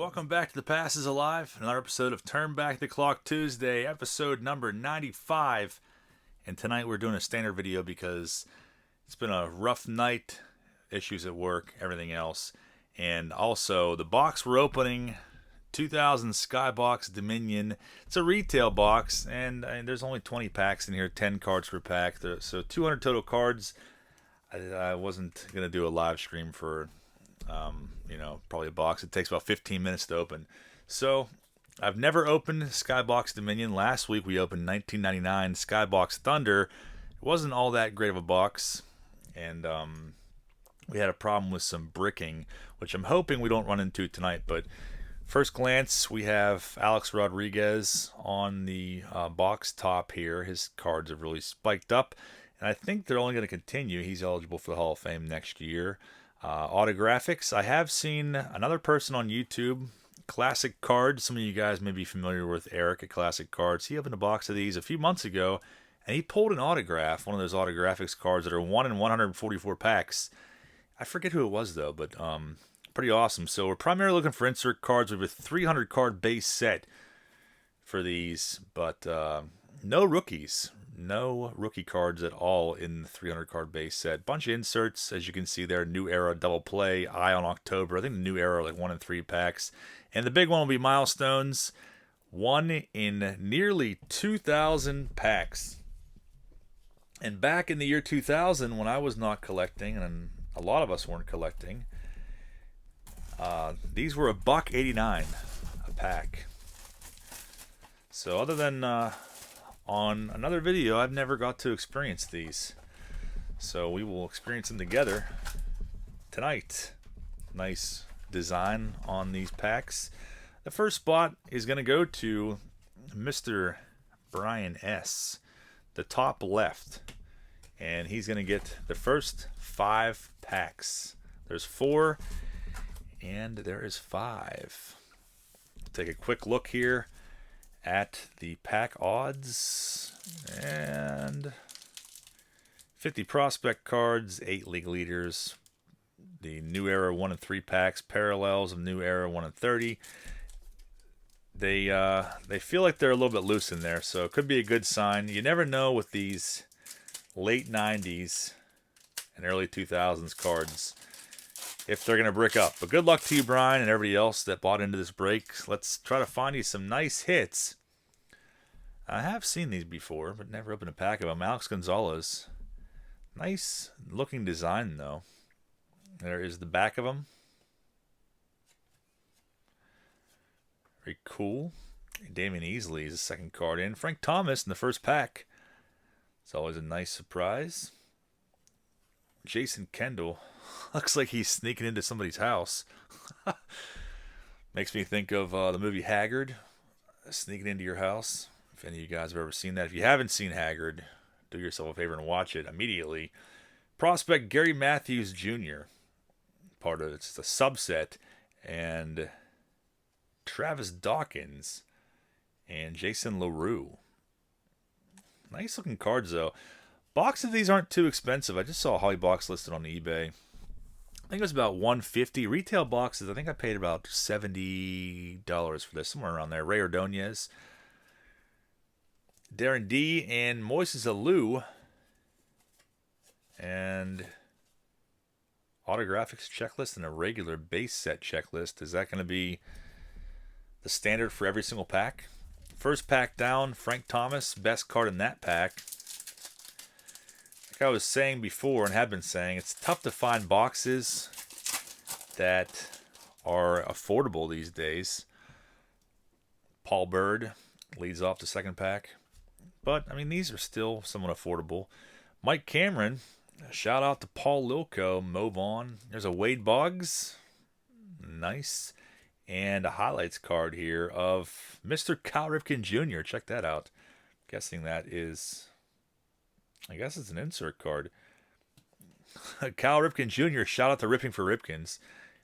Welcome back to The Past is Alive, another episode of Turn Back the Clock Tuesday, episode number 95. And tonight we're doing a standard video because it's been a rough night, issues at work, everything else. And also, the box we're opening, 2000 Skybox Dominion. It's a retail box, and there's only 20 packs in here, 10 cards per pack. So 200 total cards. I wasn't going to do a live stream for... probably a box. It takes about 15 minutes to open. So, I've never opened Skybox Dominion. Last week we opened 1999 Skybox Thunder. It wasn't all that great of a box, and we had a problem with some bricking, which I'm hoping we don't run into tonight. But first glance, we have Alex Rodriguez on the box top here. His cards have really spiked up, and I think they're only going to continue. He's eligible for the Hall of Fame next year. Autographics. I have seen another person on YouTube, Classic Cards. Some of you guys may be familiar with Eric at Classic Cards. He opened a box of these a few months ago, and he pulled an autograph, one of those autographics cards that are 1 in 144 packs. I forget who it was, though, but pretty awesome. So we're primarily looking for insert cards. We have a 300 card base set for these, but no rookies. No rookie cards at all in the 300 card base set. Bunch of inserts, as you can see there. New Era double play, Eye on October. I think the New Era like 1 in 3 packs. And the big one will be Milestones. 1 in nearly 2,000 packs. And back in the year 2000, when I was not collecting, and a lot of us weren't collecting, these were $1.89 a pack. So other than... on another video, I've never got to experience these. So we will experience them together tonight. Nice design on these packs. The first spot is going to go to Mr. Brian S., the top left. And he's going to get the first 5 packs. There's 4, and there is 5. Take a quick look here at the pack odds, and 50 prospect cards, 8 league leaders, the New Era 1 in 3 packs, parallels of New Era 1 in 30. They feel like they're a little bit loose in there, so it could be a good sign. You never know with these late 90s and early 2000s cards if they're going to brick up. But good luck to you, Brian, and everybody else that bought into this break. Let's try to find you some nice hits. I have seen these before, but never opened a pack of them. Alex Gonzalez. Nice looking design, though. There is the back of them. Very cool. Damian Easley is the second card in. Frank Thomas in the first pack. It's always a nice surprise. Jason Kendall. Looks like he's sneaking into somebody's house. Makes me think of the movie Haggard. Sneaking into your house. If any of you guys have ever seen that. If you haven't seen Haggard, do yourself a favor and watch it immediately. Prospect Gary Matthews Jr. Part of it's a subset. And Travis Dawkins and Jason LaRue. Nice looking cards, though. Box of these aren't too expensive. I just saw a Holly box listed on eBay. I think it was about $150. Retail boxes, I think I paid about $70 for this, somewhere around there. Ray Ordonez, Darren D, and Moises Alou. And autographics checklist and a regular base set checklist. Is that going to be the standard for every single pack? First pack down, Frank Thomas, best card in that pack. Like I was saying before and have been saying, it's tough to find boxes that are affordable these days. Paul Bird leads off the second pack. But, I mean, these are still somewhat affordable. Mike Cameron, shout out to Paul Lilko, Mo Vaughn. There's a Wade Boggs. Nice. And a highlights card here of Mr. Cal Ripken Jr. Check that out. Guessing that is... I guess it's an insert card. Cal Ripken Jr. Shout out to Ripping for Ripkins.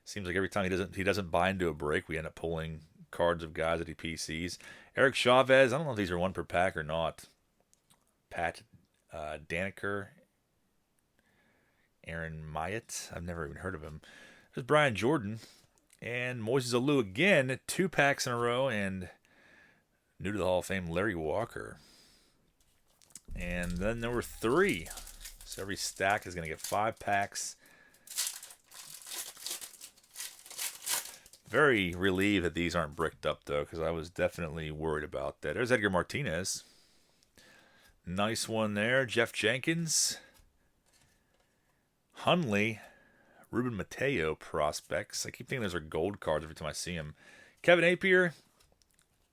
Seems like every time he doesn't buy into a break, we end up pulling cards of guys that he PCs. Eric Chavez. I don't know if these are 1 per pack or not. Pat Daniker. Aaron Myatt. I've never even heard of him. There's Brian Jordan. And Moises Alou again, 2 packs in a row, and new to the Hall of Fame, Larry Walker. And then there were 3. So every stack is going to get 5 packs. Very relieved that these aren't bricked up, though, because I was definitely worried about that. There's Edgar Martinez. Nice one there. Jeff Jenkins. Hundley. Ruben Mateo prospects. I keep thinking those are gold cards every time I see them. Kevin Napier.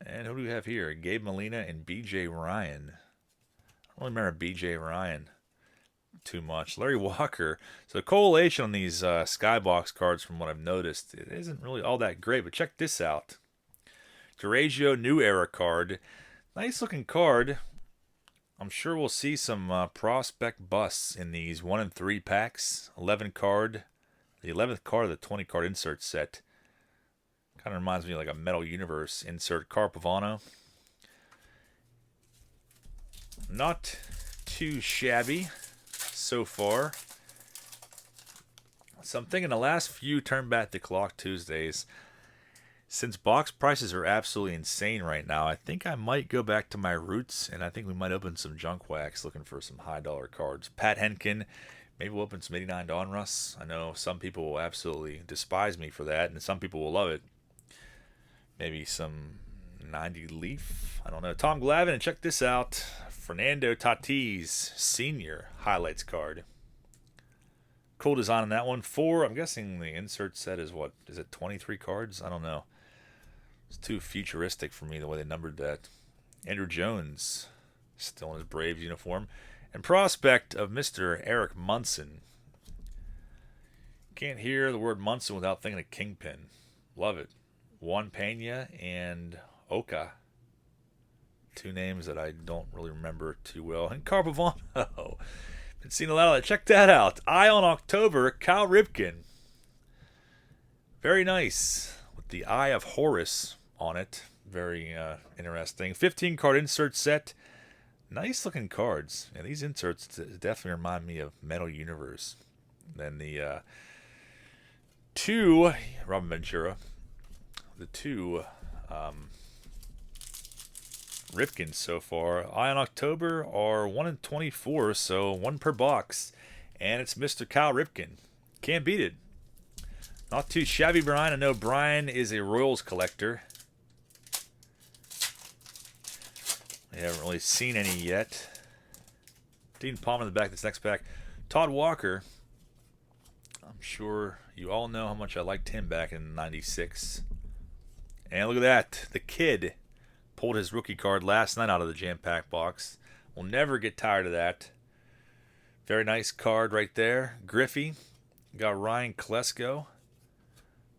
And who do we have here? Gabe Molina and B.J. Ryan. I don't really remember B.J. Ryan too much. Larry Walker. So the correlation on these Skybox cards, from what I've noticed, it isn't really all that great. But check this out. DeRagio New Era card. Nice looking card. I'm sure we'll see some prospect busts in these 1 and 3 packs. 11 card. The 11th card of the 20 card insert set. Kind of reminds me of like a Metal Universe insert. Carpavano. Not too shabby so far. So I'm thinking the last few Turn Back the Clock Tuesdays, since box prices are absolutely insane right now, I think I might go back to my roots, and I think we might open some junk wax looking for some high dollar cards. Pat Henkin, maybe we'll open some 89 Donruss. I know some people will absolutely despise me for that, and some people will love it. Maybe some 90 Leaf. I don't know. Tom Glavine, and check this out. Fernando Tatis Sr. highlights card. Cool design on that one. 4, I'm guessing the insert set is what? Is it 23 cards? I don't know. It's too futuristic for me the way they numbered that. Andrew Jones, still in his Braves uniform. And prospect of Mr. Eric Munson. Can't hear the word Munson without thinking of Kingpin. Love it. Juan Pena and Oka. 2 names that I don't really remember too well. And Carpavano. Been seeing a lot of that. Check that out. Eye on October, Cal Ripken. Very nice. With the Eye of Horus on it. Very interesting. 15 card insert set. Nice looking cards. And these inserts definitely remind me of Metal Universe. Then the 2, Robin Ventura. The 2 Ripkins so far. Eye on October are 1 and 24, so 1 per box. And it's Mr. Cal Ripken. Can't beat it. Not too shabby, Brian. I know Brian is a Royals collector. We haven't really seen any yet. Dean Palmer in the back of this next pack. Todd Walker. I'm sure you all know how much I liked him back in '96. And look at that. The kid pulled his rookie card last night out of the jam-pack box. We'll never get tired of that. Very nice card right there. Griffey. Got Ryan Klesko.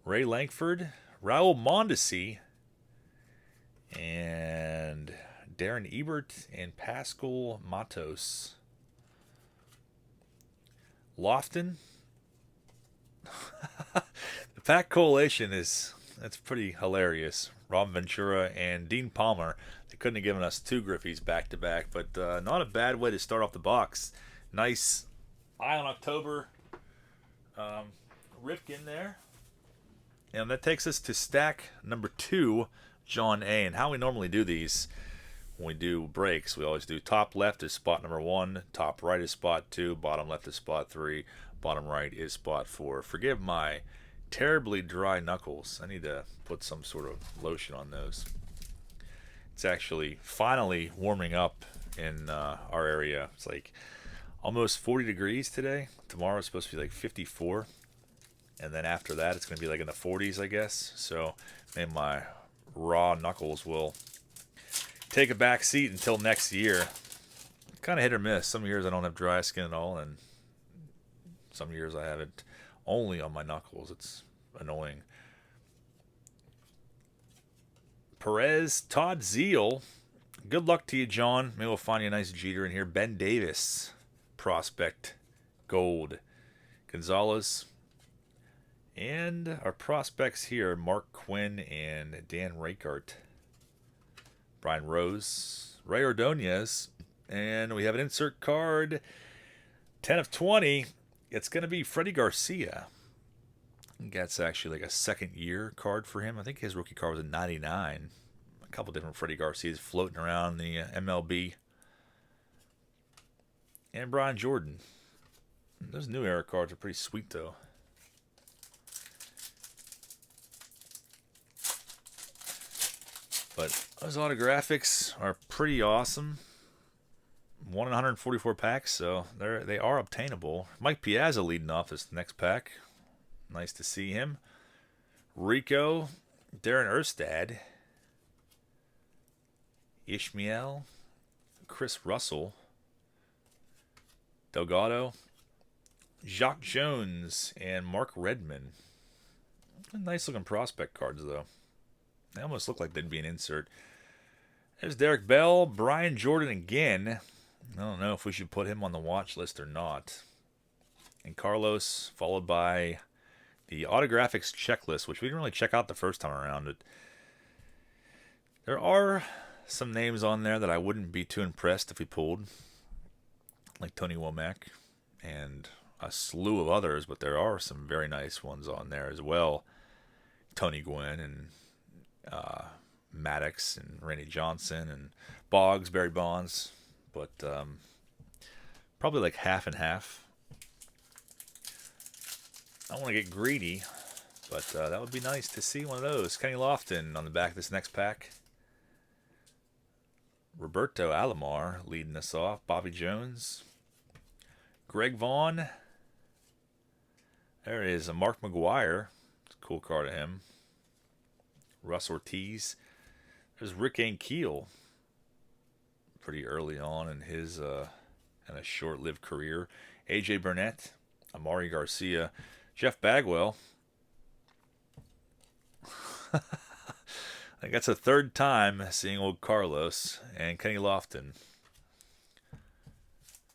Ray Lankford. Raul Mondesi. And Darren Ebert and Pascal Matos. Lofton. The pack collation that's pretty hilarious. Rob Ventura and Dean Palmer. They couldn't have given us 2 Griffies back to back, but not a bad way to start off the box. Nice Eye on October Ripken there. And that takes us to stack number 2, John A. And how we normally do these when we do breaks, we always do top left is spot number 1, top right is spot 2, bottom left is spot 3, bottom right is spot 4. Forgive my terribly dry knuckles. I need to put some sort of lotion on those. It's actually finally warming up in our area. It's like almost 40 degrees today. Tomorrow it's supposed to be like 54. And then after that it's going to be like in the 40s, I guess. So maybe my raw knuckles will take a back seat until next year. Kind of hit or miss. Some years I don't have dry skin at all, and some years I have it only on my knuckles. It's annoying. Perez, Todd Zeal. Good luck to you, John. Maybe we'll find you a nice Jeter in here. Ben Davis, prospect, gold. Gonzalez. And our prospects here, Mark Quinn and Dan Rakert. Brian Rose, Ray Ordonez. And we have an insert card. 10 of 20. It's going to be Freddie Garcia. That's actually like a second-year card for him. I think his rookie card was a 99. A couple different Freddie Garcias floating around the MLB. And Brian Jordan. Those new era cards are pretty sweet, though. But those autographics are pretty awesome. 1 in 144 packs, so they are obtainable. Mike Piazza leading off this next pack. Nice to see him. Rico, Darren Erstad, Ishmael, Chris Russell, Delgado, Jacques Jones, and Mark Redman. Nice looking prospect cards, though. They almost look like they'd be an insert. There's Derek Bell, Brian Jordan again. I don't know if we should put him on the watch list or not. And Carlos, followed by the autographics checklist, which we didn't really check out the first time around. There are some names on there that I wouldn't be too impressed if we pulled, like Tony Womack and a slew of others, but there are some very nice ones on there as well. Tony Gwynn and Maddox and Randy Johnson and Boggs, Barry Bonds, but probably like half and half. I don't want to get greedy, but that would be nice to see one of those. Kenny Lofton on the back of this next pack. Roberto Alomar leading us off. Bobby Jones. Greg Vaughn. There is a Mark McGuire. It's a cool card of him. Russ Ortiz. There's Rick Ankiel. Pretty early on in his kind of short-lived career. AJ Burnett. Amari Garcia. Jeff Bagwell. I think that's the third time seeing old Carlos and Kenny Lofton.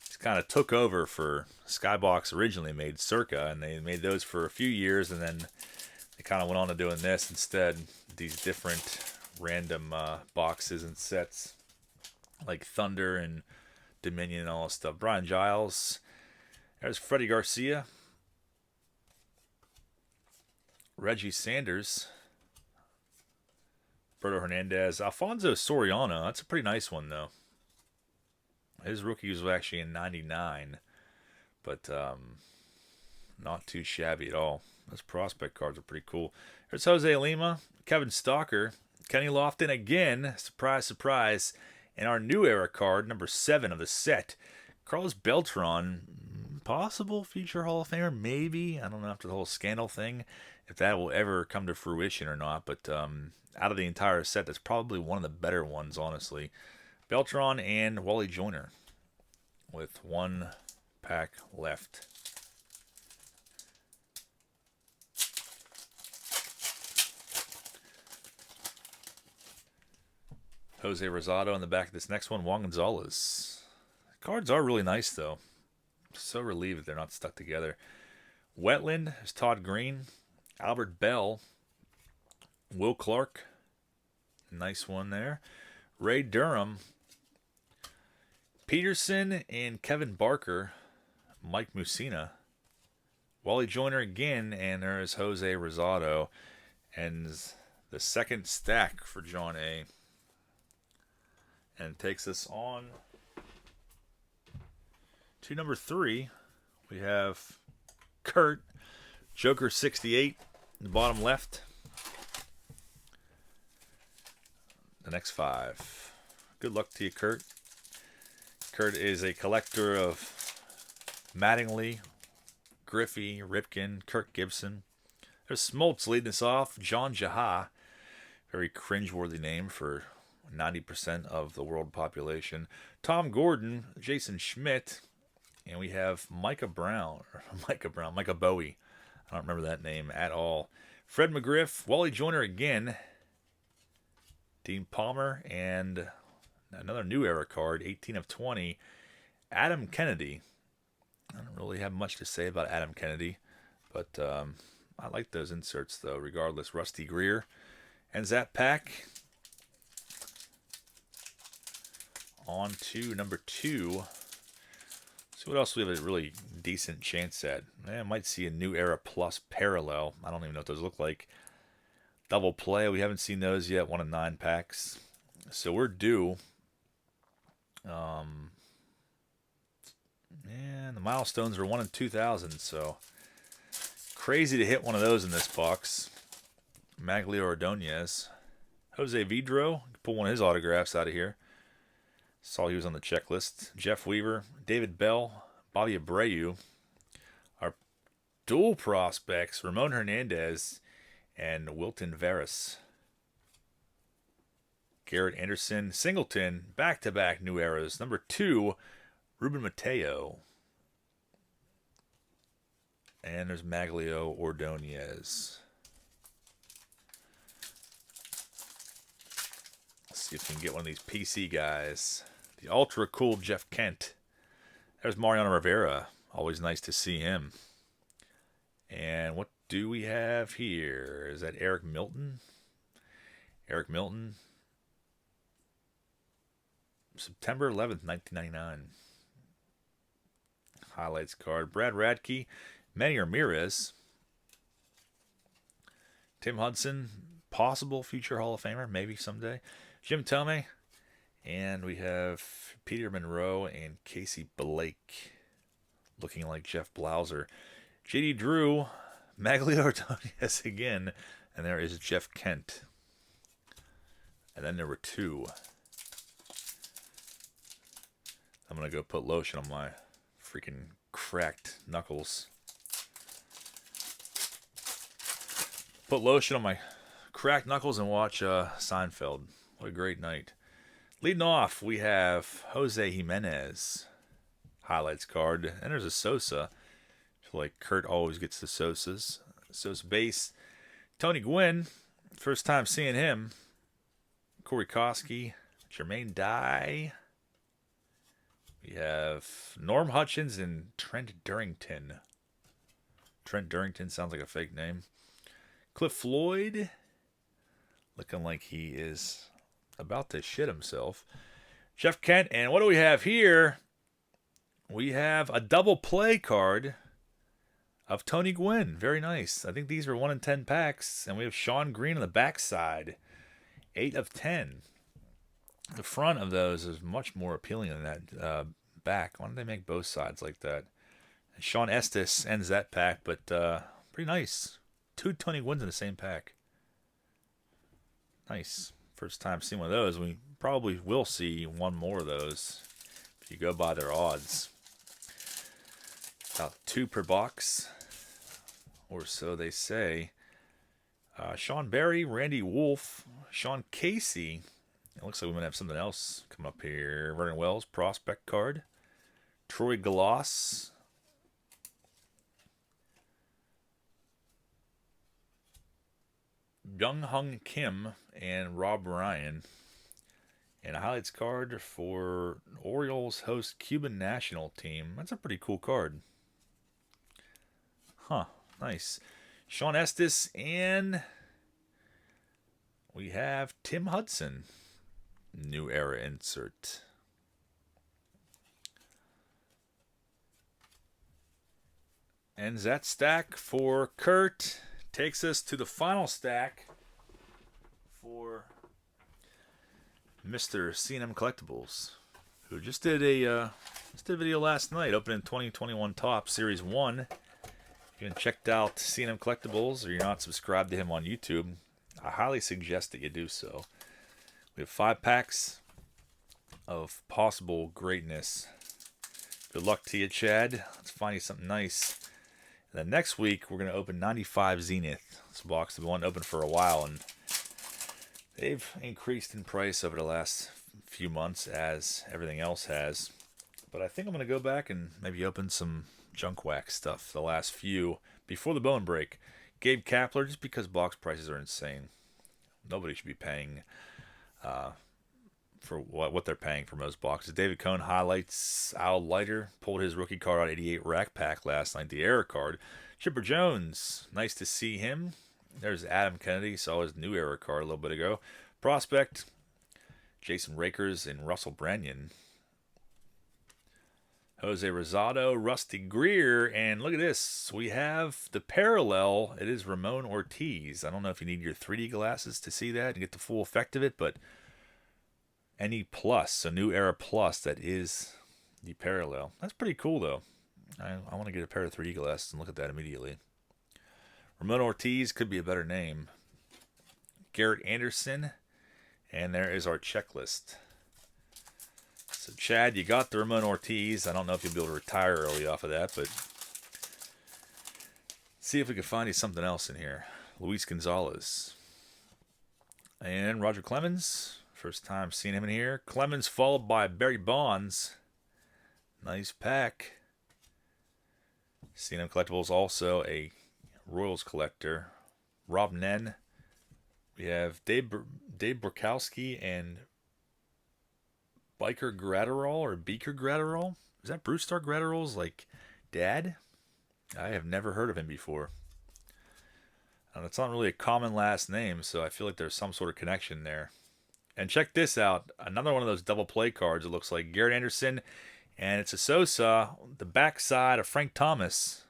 He's kind of took over for Skybox originally made Circa, and they made those for a few years, and then they kind of went on to doing this instead. These different random boxes and sets like Thunder and Dominion and all that stuff. Brian Giles. There's Freddie Garcia. Reggie Sanders. Berto Hernandez. Alfonso Soriano. That's a pretty nice one, though. His rookie was actually in 99. But not too shabby at all. Those prospect cards are pretty cool. There's Jose Lima. Kevin Stalker. Kenny Lofton again. Surprise, surprise. And our new era card, number 7 of the set. Carlos Beltran. Possible future Hall of Famer, maybe. I don't know after the whole scandal thing if that will ever come to fruition or not. But out of the entire set, that's probably one of the better ones, honestly. Beltran and Wally Joyner with one pack left. Jose Rosado on the back of this next one. Juan Gonzalez. Cards are really nice, though. So relieved that they're not stuck together. Wetland is Todd Green. Albert Bell. Will Clark. Nice one there. Ray Durham. Peterson and Kevin Barker. Mike Mussina. Wally Joyner again. And there is Jose Rosado. And the second stack for John A. And takes us on to number 3. We have Kurt, Joker 68, in the bottom left. The next 5. Good luck to you, Kurt. Kurt is a collector of Mattingly, Griffey, Ripken, Kirk Gibson. There's Smoltz leading us off. John Jaha, very cringeworthy name for 90% of the world population. Tom Gordon, Jason Schmidt, and we have Micah Bowie. I don't remember that name at all. Fred McGriff, Wally Joyner again, Dean Palmer, and another new era card, 18 of 20, Adam Kennedy. I don't really have much to say about Adam Kennedy, but I like those inserts, though, regardless. Rusty Greer. And that pack on to number 2. Let's So what else we have a really decent chance at? I might see a New Era Plus Parallel. I don't even know what those look like. Double Play. We haven't seen those yet. 1 of 9 packs. So we're due. And the milestones are 1 in 2,000. So crazy to hit one of those in this box. Maglio Ordonez. Jose Vidro. Pull one of his autographs out of here. Saw he was on the checklist. Jeff Weaver. David Bell. Bobby Abreu. Our dual prospects. Ramon Hernandez and Wilton Veras. Garrett Anderson. Singleton. Back-to-back New Eras. Number 2. Ruben Mateo. And there's Maglio Ordonez. Let's see if we can get one of these PC guys. The ultra cool Jeff Kent. There's Mariano Rivera. Always nice to see him. And what do we have here? Is that Eric Milton? Eric Milton. September 11th, 1999. Highlights card. Brad Radke. Manny Ramirez. Tim Hudson. Possible future Hall of Famer. Maybe someday. Jim Thome. And we have Peter Monroe and Casey Blake. Looking like Jeff Blauser. J.D. Drew. Maglio Ordonez again. And there is Jeff Kent. And then there were 2. I'm going to go put lotion on my freaking cracked knuckles. Put lotion on my cracked knuckles and watch Seinfeld. What a great night. Leading off, we have Jose Jimenez. Highlights card. And there's a Sosa. I feel like Kurt always gets the Sosas. Sosa base. Tony Gwynn. First time seeing him. Corey Koski. Jermaine Dye. We have Norm Hutchins and Trent Durrington. Trent Durrington sounds like a fake name. Cliff Floyd. Looking like he is about to shit himself. Jeff Kent. And what do we have here? We have a double play card of Tony Gwynn. Very nice. I think these were 1 in 10 packs. And we have Sean Green on the backside. 8 of 10. The front of those is much more appealing than that back. Why don't they make both sides like that? And Sean Estes ends that pack, but pretty nice. 2 Tony Gwynns in the same pack. Nice. First time seeing one of those. We probably will see one more of those if you go by their odds. About 2 per box, or so they say. Sean Berry, Randy Wolf, Sean Casey. It looks like we might have something else coming up here. Vernon Wells, prospect card. Troy Glass. Young Hung Kim and Rob Ryan. And a highlights card for Orioles host Cuban national team. That's a pretty cool card. Huh, nice. Sean Estes and we have Tim Hudson. New era insert. Ends that stack for Kurt. Takes us to the final stack for Mr. C&M Collectibles, who just did a video last night, opening 2021 Top Series 1. If you haven't checked out C&M Collectibles or you're not subscribed to him on YouTube, I highly suggest that you do so. We have 5 packs of possible greatness. Good luck to you, Chad. Let's find you something nice. And then next week, we're going to open 95 Zenith. This box has been wanting to open for a while, and they've increased in price over the last few months, as everything else has. But I think I'm going to go back and maybe open some junk wax stuff, the last few, before the bone break. Gabe Kapler, just because box prices are insane. Nobody should be paying for what they're paying for most boxes. David Cohn highlights. Al Leiter pulled his rookie card out 88 rack pack last night, the error card. Chipper Jones, nice to see him. There's Adam Kennedy, saw his new error card a little bit ago. Prospect, Jason Rakers and Russell Branyan. Jose Rosado, Rusty Greer, and look at this. We have the parallel. It is Ramon Ortiz. I don't know if you need your 3D glasses to see that and get the full effect of it, but NE Plus, a New Era Plus, that is the parallel. That's pretty cool, though. I want to get a pair of 3D glasses and look at that immediately. Ramon Ortiz could be a better name. Garrett Anderson, and there is our checklist. So, Chad, you got the Ramon Ortiz. I don't know if you'll be able to retire early off of that, but see if we can find you something else in here. Luis Gonzalez. And Roger Clemens. First time seeing him in here. Clemens followed by Barry Bonds. Nice pack. C&M Collectibles, also a Royals collector. Rob Nen. We have Dave Borkowski and Beaker Gratterall. Is that Bruce Star Gratterall's like dad? I have never heard of him before. It's not really a common last name, so I feel like there's some sort of connection there. And check this out. Another one of those double play cards. It looks like Garrett Anderson, and it's a Sosa, the backside of Frank Thomas.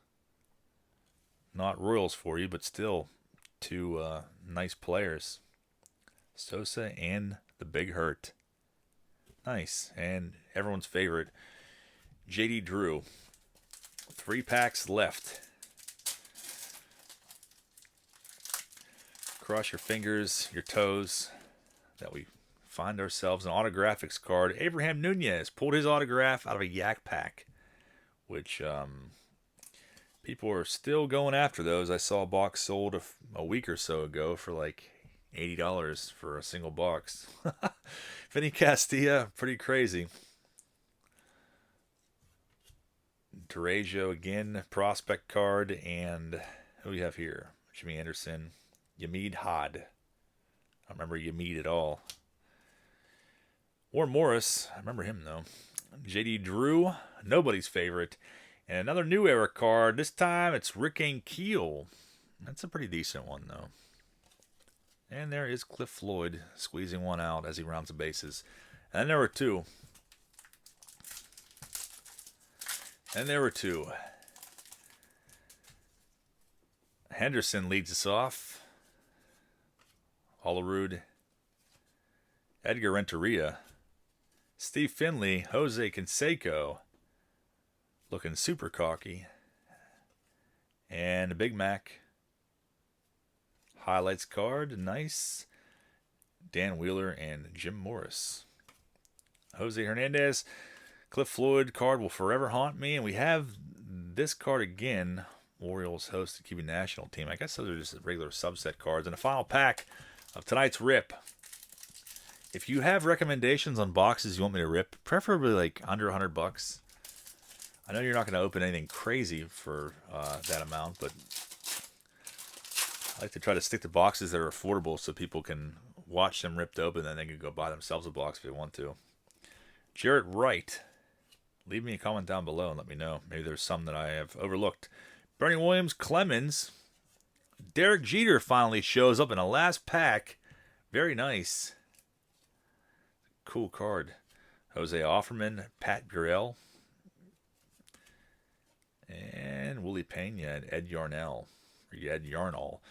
Not Royals for you, but still two nice players. Sosa and the Big Hurt. Nice. And everyone's favorite, J.D. Drew. 3 packs left. Cross your fingers, your toes, that we find ourselves an autographics card. Abraham Nunez pulled his autograph out of a Yak pack, which people are still going after those. I saw a box sold a week or so ago for like $80 for a single box. Vinny Castilla, pretty crazy. Derejo again, prospect card, and who we have here? Jimmy Anderson, Yamid Had. I don't remember Yamid at all. Warren Morris, I remember him though. J.D. Drew, nobody's favorite. And another New Era card. This time it's Rick Ankiel. That's a pretty decent one though. And there is Cliff Floyd squeezing one out as he rounds the bases. And then there were two. Henderson leads us off. Olerud. Edgar Renteria. Steve Finley. Jose Canseco. Looking super cocky. And a Big Mac. Highlights card. Nice. Dan Wheeler and Jim Morris. Jose Hernandez. Cliff Floyd card will forever haunt me. And we have this card again. Orioles host the Cuban national team. I guess those are just regular subset cards. And a final pack of tonight's rip. If you have recommendations on boxes you want me to rip, preferably like under $100. I know you're not going to open anything crazy for that amount, but I like to try to stick to boxes that are affordable so people can watch them ripped open, and then they can go buy themselves a box if they want to. Jarrett Wright. Leave me a comment down below and let me know. Maybe there's some that I have overlooked. Bernie Williams, Clemens. Derek Jeter finally shows up in a last pack. Very nice. Cool card. Jose Offerman, Pat Gurrell. And Willie Pena and Ed Yarnell. Yarnell.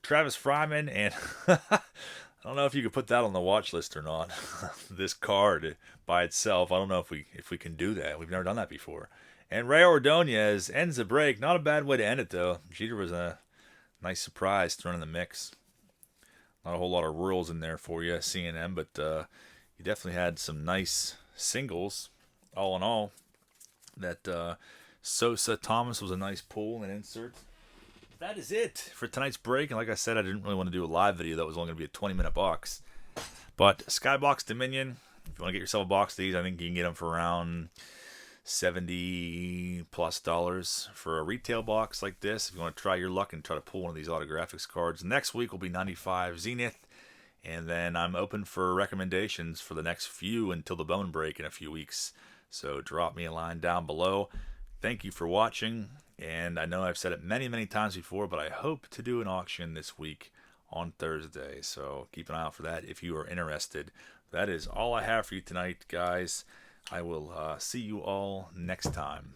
Travis Fryman, and I don't know if you could put that on the watch list or not. This card by itself, I don't know if we can do that. We've never done that before. And Ray Ordonez ends the break. Not a bad way to end it, though. Jeter was a nice surprise thrown in the mix. Not a whole lot of Royals in there for you, C&M, but you definitely had some nice singles. All in all, that Sosa Thomas was a nice pull and insert. That is it for tonight's break. And like I said, I didn't really want to do a live video. That was only going to be a 20-minute box. But Skybox Dominion, if you want to get yourself a box of these, I think you can get them for around $70+ for a retail box like this. If you want to try your luck and try to pull one of these autographics cards. Next week will be 95 Zenith. And then I'm open for recommendations for the next few until the bone break in a few weeks. So drop me a line down below. Thank you for watching. And I know I've said it many, many times before, but I hope to do an auction this week on Thursday. So keep an eye out for that if you are interested. That is all I have for you tonight, guys. I will see you all next time.